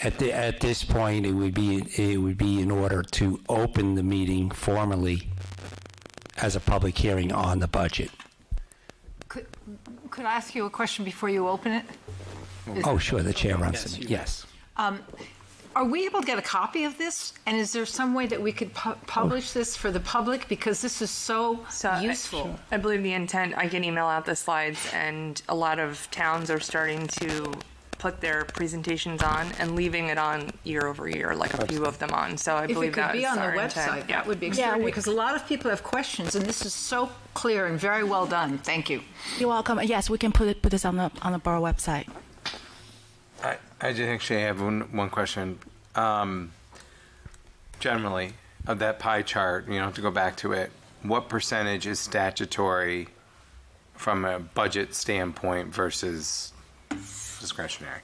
At this point, it would be in order to open the meeting formally as a public hearing on the budget. Could I ask you a question before you open it? Oh, sure. The chair runs the meeting. Yes. Are we able to get a copy of this? And is there some way that we could publish this for the public? Because this is so useful. I believe the intent, I can email out the slides, and a lot of towns are starting to put their presentations on and leaving it on year over year, like a few of them on. So I believe that is our intent. If it could be on the website, that would be extraordinary, because a lot of people have questions, and this is so clear and very well done. Thank you. You're welcome. Yes, we can put this on the borough website. I just actually have one question. Generally, of that pie chart, you don't have to go back to it, what percentage is statutory from a budget standpoint versus discretionary?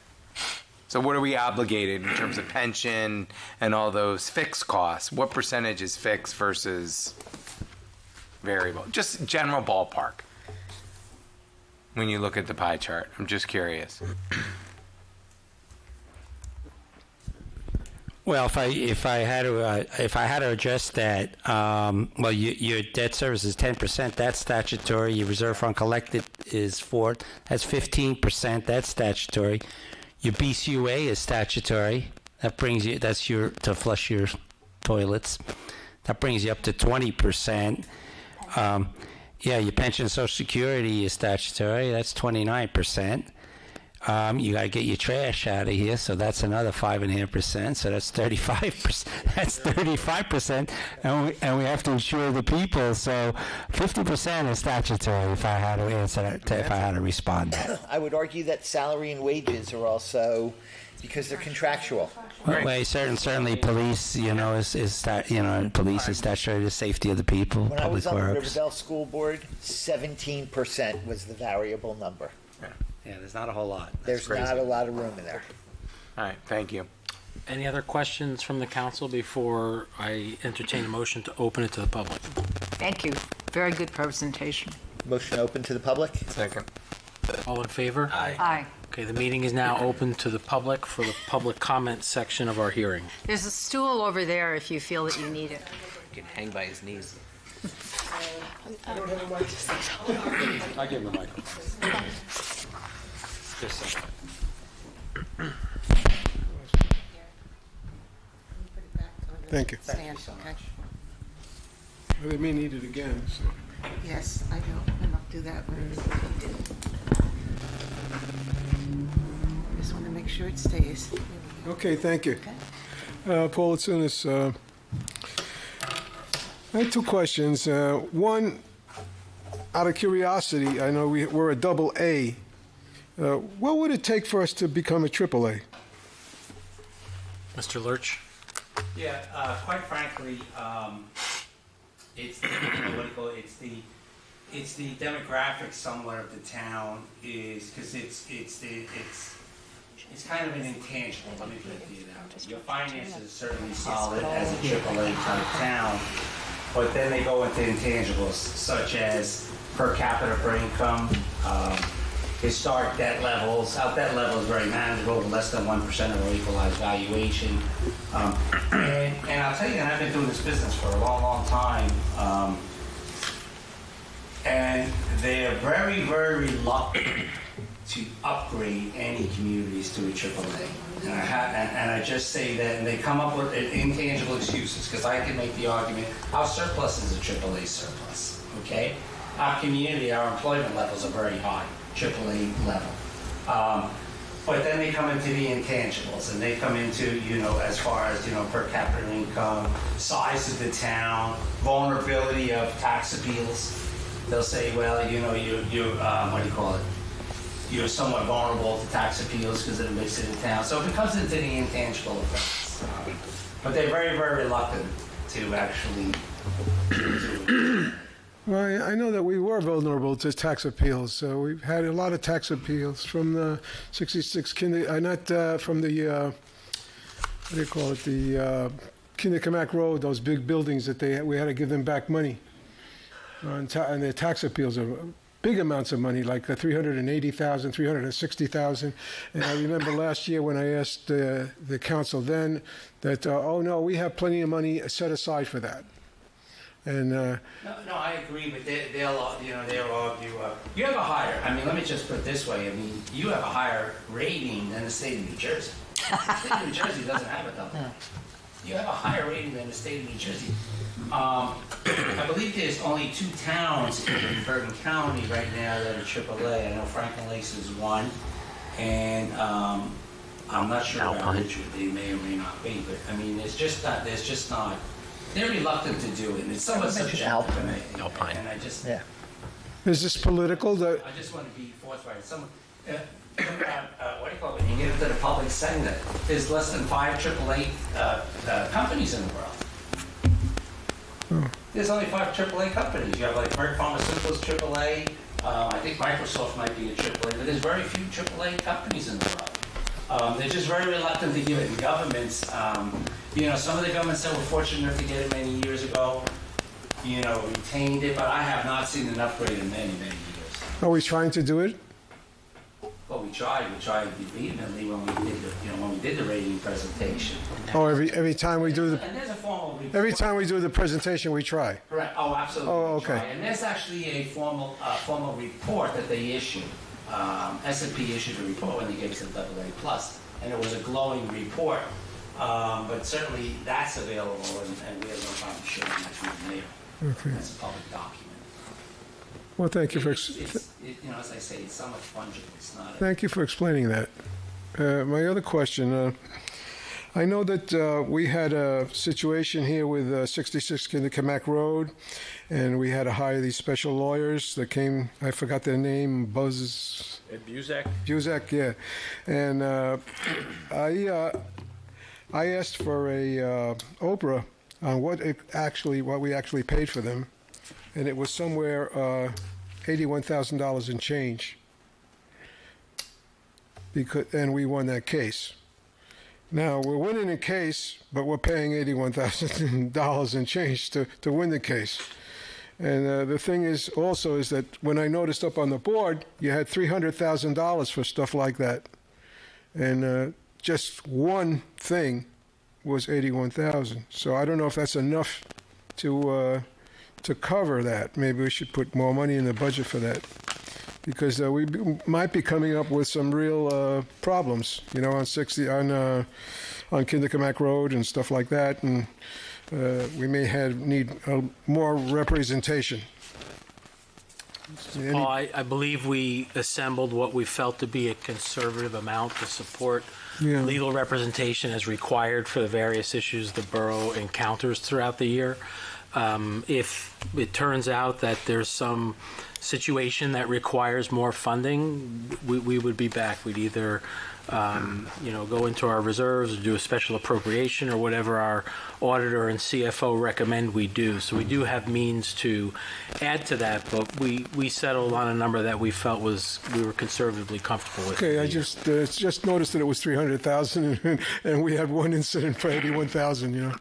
So what are we obligated in terms of pension and all those fixed costs? What percentage is fixed versus variable? Just general ballpark when you look at the pie chart. I'm just curious. Well, if I had to address that, well, your debt service is 10%. That's statutory. Your reserve fund collected is 4. That's 15%. That's statutory. Your BCUA is statutory. That brings you. That's to flush your toilets. That brings you up to 20%. Yeah, your pension and Social Security is statutory. That's 29%. You got to get your trash out of here, so that's another 5.5%. So that's 35%. That's 35%, and we have to insure the people. So 50% is statutory. If I had to answer that, if I had to respond. I would argue that salary and wages are also, because they're contractual. Well, certainly police, is that, police is statutory, the safety of the people, When I was public on the works. Riverdale School Board, 17% was the variable number. Yeah, there's not a whole lot. That's There's crazy. not a lot of room in there. All right, thank you. Any other questions from the council before I entertain a motion to open it to the public? Thank you. Very good presentation. Motion open to the public? Second. All in favor? Aye. Okay, the meeting is now open to the public for the public comment section of our hearing. There's a stool over there if you feel that you need it. You can hang by his knees. I give him the microphone. Just a second. Thank you. Stand, okay? They may need it again. So. Yes, I know, and I'll do that when just want to make sure it stays. Okay, thank you. Paul Atsunis. I have two questions. One, out of curiosity, I know we're a double A. What would it take for us to become a triple A? Mr. Lurch? Yeah, quite frankly, it's the, what do you call it? It's the demographics somewhat of the town is because it's kind of an intangible. Let me put it to you that way. Your finances are certainly solid as a AAA type town, but then they go into intangibles such as per capita per income, historic debt levels. Our debt level is very manageable, less than 1% of our equalized valuation. And I'll tell you, and I've been doing this business for a long, long time, and they're very, very reluctant to upgrade any communities to a AAA. And I just say that, and they come up with intangible excuses, because I can make the argument, our surplus is a AAA surplus, okay? Our community, our employment levels are very high, AAA level. But then they come into the intangibles, and they come into, as far as, per capita income, size of the town, vulnerability of tax appeals. They'll say, well, you're what do you call it? You're somewhat vulnerable to tax appeals because of the mix of the town. So it comes into the intangible effects. But they're very, very reluctant to actually do it. Well, I know that we were vulnerable to tax appeals. We've had a lot of tax appeals from the 66 from the, what do you call it, the Kinderkamak Road, those big buildings that we had to give them back money. And their tax appeals are big amounts of money, like $380,000, $360,000. And I remember last year when I asked the council then that, oh no, we have plenty of money set aside for that. And No, I agree, but they'll argue, you have a higher, let me just put it this way, you have a higher rating than the state of New Jersey. The state of New Jersey doesn't have a double. You have a higher rating than the state of New Jersey. I believe there's only 2 towns in Bergen County right now that are AAA. I know Franklin Lakes is one, and I'm not sure about Ridgewood. They may or may not be, but it's just not. They're reluctant to do it. And it's somewhat subjective, Alpine. and I just, is this political? I just want to be forthright. What do you call it? When you get into the public segment, there's less than 5 AAA companies in the world. There's only 5 AAA companies. You have like Merck Pharmaceuticals AAA. I think Microsoft might be a AAA, but there's very few AAA companies in the world. They're just very reluctant to give it. And governments, some of the governments that were fortunate enough to get it many years ago, retained it, but I have not seen an upgrade in many, many years. Are we trying to do it? Well, we tried vehemently when we did the rating presentation. Oh, every time we do And there's a formal report. every time we do the presentation, we try. Correct. Oh, absolutely. Oh, we okay. try. And there's actually a formal report that they issued. S&P issued a report when they gave us a AA+, and it was a glowing report. But certainly that's available, and we have no problem sharing that with the mayor. Okay. That's a public document. Well, thank you for as I say, it's somewhat fungible. It's not. thank you for explaining that. My other question, I know that we had a situation here with 66 Kindercamac Road, and we had to hire these special lawyers that came, I forgot their name, Buzz... Ed Buzak? Buzak, yeah. And I asked for a Oprah on what we actually paid for them, and it was somewhere $81,000 in change. And we won that case. Now, we're winning a case, but we're paying $81,000 in change to win the case. And the thing is also is that when I noticed up on the board, you had $300,000 for stuff like that. And just one thing was $81,000. So I don't know if that's enough to cover that. Maybe we should put more money in the budget for that. Because we might be coming up with some real problems, on Kindercamac Road and stuff like that, and we may need more representation. Paul, I believe we assembled what we felt to be a conservative amount to support legal representation as required for the various issues the borough encounters throughout the year. If it turns out that there's some situation that requires more funding, we would be back. We'd either go into our reserves or do a special appropriation or whatever our auditor and CFO recommend we do. So we do have means to add to that, but we settled on a number that we felt we were conservatively comfortable with. Okay, I just noticed that it was $300,000 and we had one incident for $81,000.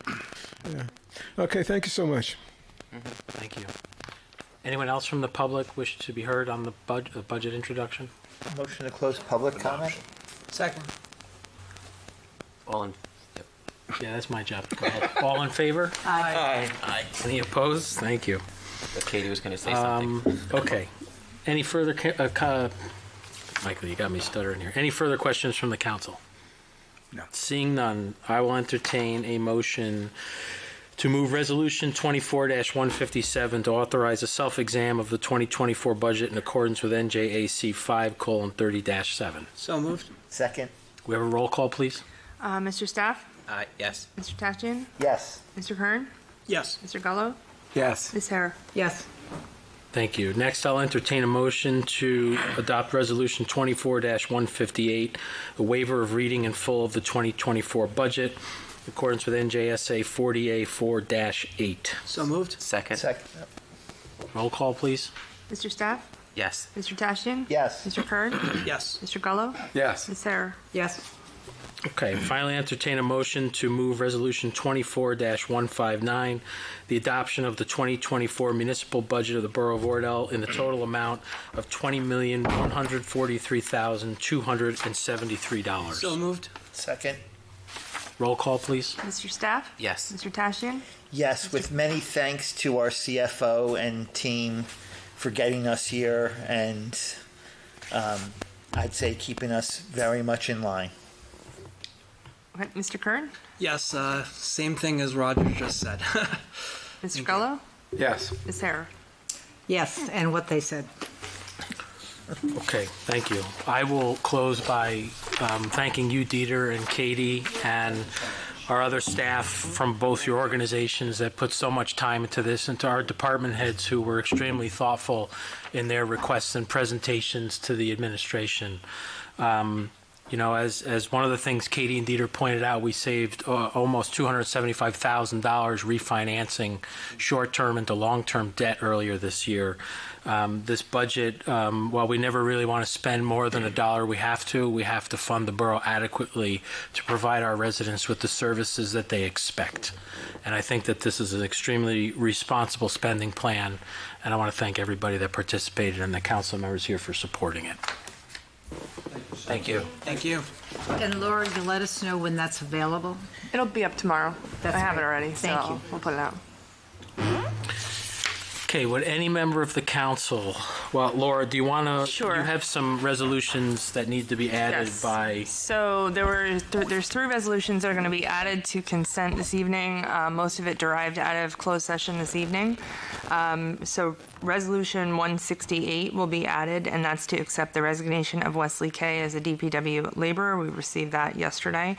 Yeah. Okay, thank you so much. Thank you. Anyone else from the public wish to be heard on the budget introduction? Motion to close public comment? Second. All in. Yep. Yeah, that's my job. Go ahead. All in favor? Aye. Aye. Any opposed? Thank you. But Katie was going to say something. Okay. Any further, Michael, you got me stuttering here. Any further questions from the council? No. Seeing none, I will entertain a motion to move Resolution 24-157 to authorize a self-exam of the 2024 budget in accordance with NJAC 5:30-7. So moved. Second? We have a roll call, please. Mr. Staff? Yes. Mr. Tachian? Yes. Mr. Kern? Yes. Mr. Gallo? Yes. Ms. Hare? Yes. Thank you. Next, I'll entertain a motion to adopt Resolution 24-158, a waiver of reading in full of the 2024 budget, in accordance with NJSA 40A4-8. So moved. Second. Second? Roll call, please. Mr. Staff? Yes. Mr. Tachian? Yes. Mr. Kern? Yes. Mr. Gallo? Yes. Ms. Hare? Yes. Okay, finally entertain a motion to move Resolution 24-159, the adoption of the 2024 municipal budget of the Borough of Oradell in the total amount of $20,143,273. So moved. Second? Roll call, please. Mr. Staff? Yes. Mr. Tachian? Yes, with many thanks to our CFO and team for getting us here and I'd say keeping us very much in line. Okay, Mr. Kern? Yes, same thing as Roger just said. Mr. Gallo? Yes. Ms. Hare? Yes, and what they said. Okay, thank you. I will close by thanking you, Dieter and Katie, and our other staff from both your organizations that put so much time into this, and to our department heads who were extremely thoughtful in their requests and presentations to the administration. As one of the things Katie and Dieter pointed out, we saved almost $275,000 refinancing short-term into long-term debt earlier this year. This budget, while we never really want to spend more than $1 we have to fund the borough adequately to provide our residents with the services that they expect. And I think that this is an extremely responsible spending plan, and I want to thank everybody that participated and the council members here for supporting it. Thank you. Thank you. And Laura, you'll let us know when that's available? It'll be up tomorrow. That's I have great. it already, Thank so you. we'll put it out. Okay, would any member of the council, well, Laura, do you want to? Sure. You have some resolutions that need to be added Yes. by. So there's 3 resolutions that are going to be added to consent this evening. Most of it derived out of closed session this evening. So resolution 168 will be added, and that's to accept the resignation of Wesley Kay as a DPW laborer. We received that yesterday.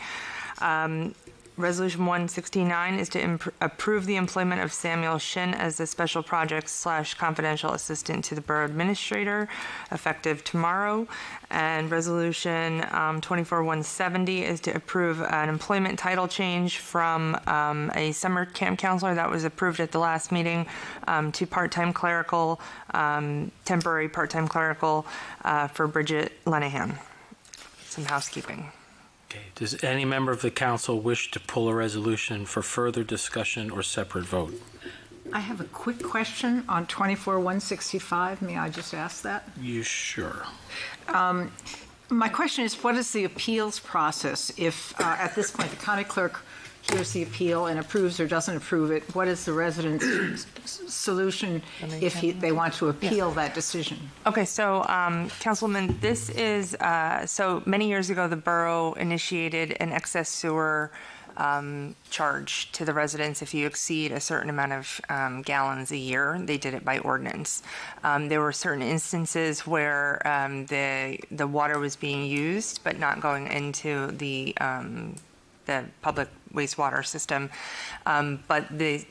Resolution 169 is to approve the employment of Samuel Shin as the special projects / confidential assistant to the borough administrator, effective tomorrow. And resolution 24-170 is to approve an employment title change from a summer camp counselor that was approved at the last meeting to part-time clerical, temporary part-time clerical for Bridget Lenahan. Some housekeeping. Okay, does any member of the council wish to pull a resolution for further discussion or separate vote? I have a quick question on 24-165. May I just ask that? You sure? My question is, what is the appeals process if, at this point, the county clerk hears the appeal and approves or doesn't approve it? What is the resident's solution if they want to appeal that decision? Okay, so Councilwoman, this is, so many years ago, the borough initiated an excess sewer charge to the residents if you exceed a certain amount of gallons a year. They did it by ordinance. There were certain instances where the water was being used but not going into the public wastewater system, but the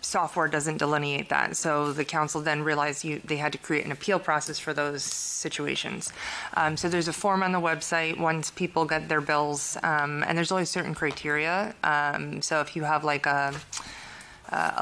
software doesn't delineate that. So the council then realized they had to create an appeal process for those situations. So there's a form on the website once people get their bills, and there's always certain criteria. So if you have like a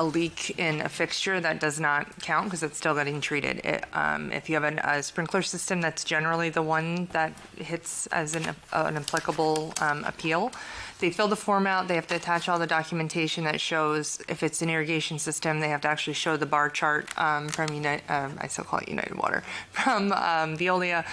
leak in a fixture, that does not count because it's still getting treated. If you have a sprinkler system, that's generally the one that hits as an applicable appeal. They fill the form out. They have to attach all the documentation that shows if it's an irrigation system. They have to actually show the bar chart from I still call it United Water, from Veolia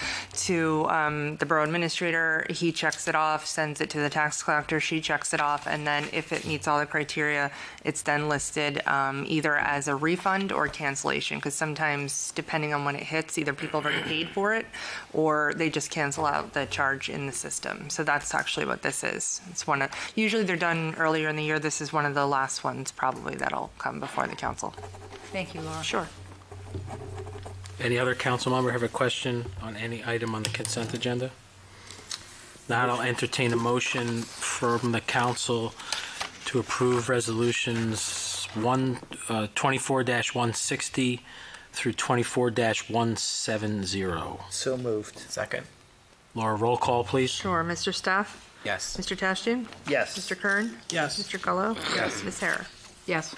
to the borough administrator. He checks it off, sends it to the tax collector. She checks it off, and then if it meets all the criteria, it's then listed either as a refund or cancellation. Because sometimes, depending on when it hits, either people have already paid for it or they just cancel out the charge in the system. So that's actually what this is. It's usually they're done earlier in the year. This is one of the last ones probably that'll come before the council. Thank you, Laura. Sure. Any other council member have a question on any item on the consent agenda? Now I'll entertain a motion from the council to approve resolutions 24-160 through 24-170. So moved. Second. Laura, roll call, please. Sure. Mr. Staff? Yes. Mr. Tashjian? Yes. Mr. Kern? Yes. Mr. Gullo? Yes. Ms. Hara? Yes.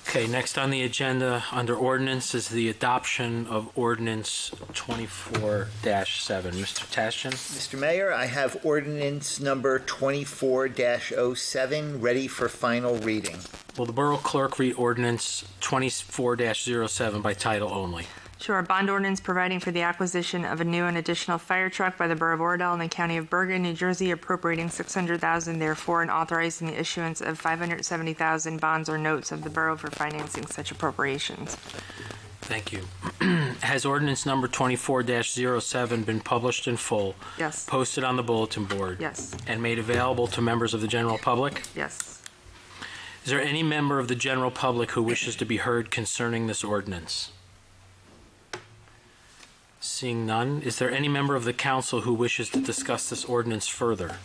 Okay, next on the agenda, under ordinance, is the adoption of ordinance 24-7. Mr. Tashjian? Mr. Mayor, I have ordinance number 24-07 ready for final reading. Will the borough clerk read ordinance 24-07 by title only? Sure. Bond ordinance providing for the acquisition of a new and additional fire truck by the Borough of Oradell in the County of Bergen, New Jersey, appropriating $600,000 therefore, and authorizing the issuance of $570,000 bonds or notes of the borough for financing such appropriations. Thank you. Has ordinance number 24-07 been published in full? Yes. Posted on the bulletin board? Yes. And made available to members of the general public? Yes. Is there any member of the general public who wishes to be heard concerning this ordinance? Seeing none, is there any member of the council who wishes to discuss this ordinance further?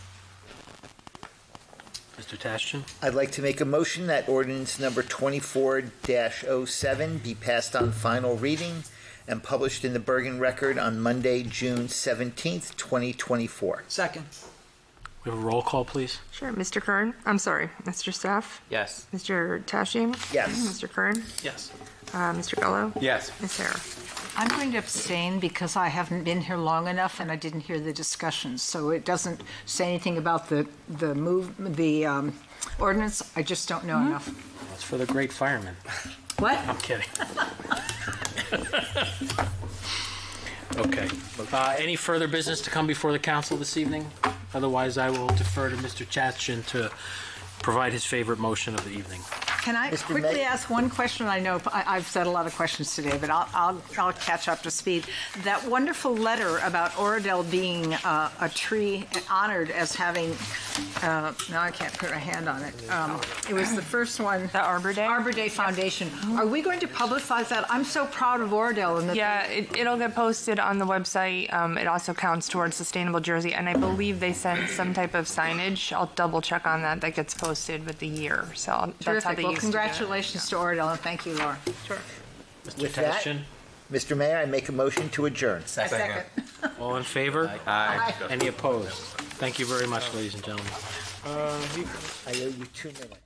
Mr. Tashjian? I'd like to make a motion that ordinance number 24-07 be passed on final reading and published in the Bergen Record on Monday, June 17th, 2024. Second. We have a roll call, please. Sure. Mr. Kern? I'm sorry. Mr. Staff? Yes. Mr. Tashjian? Yes. Mr. Kern? Yes. Mr. Gullo? Yes. Ms. Hara? I'm going to abstain because I haven't been here long enough and I didn't hear the discussions. So it doesn't say anything about the ordinance. I just don't know enough. It's for the great firemen. What? I'm kidding. Okay. Any further business to come before the council this evening? Otherwise, I will defer to Mr. Tashjian to provide his favorite motion of the evening. Can I Mr. quickly May- ask one question? I know I've said a lot of questions today, but I'll catch up to speed. That wonderful letter about Oradell being a tree honored as having, now I can't put my hand on it. It was the first one. The Arbor Day? Arbor Day Foundation. Are we going to publicize that? I'm so proud of Oradell. And that Yeah, it'll get posted on the website. It also counts towards Sustainable Jersey, and I believe they send some type of signage. I'll double check on that. That gets posted with the year. So that's how Terrific. they Well, used to do it. congratulations to Oradell, and thank you, Laura. Sure. With that, Mr. Mayor, I make a motion to adjourn. Second. All in favor? Aye. Any opposed? Thank you very much, ladies and gentlemen. I owe you 2 minutes.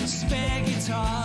Spare guitar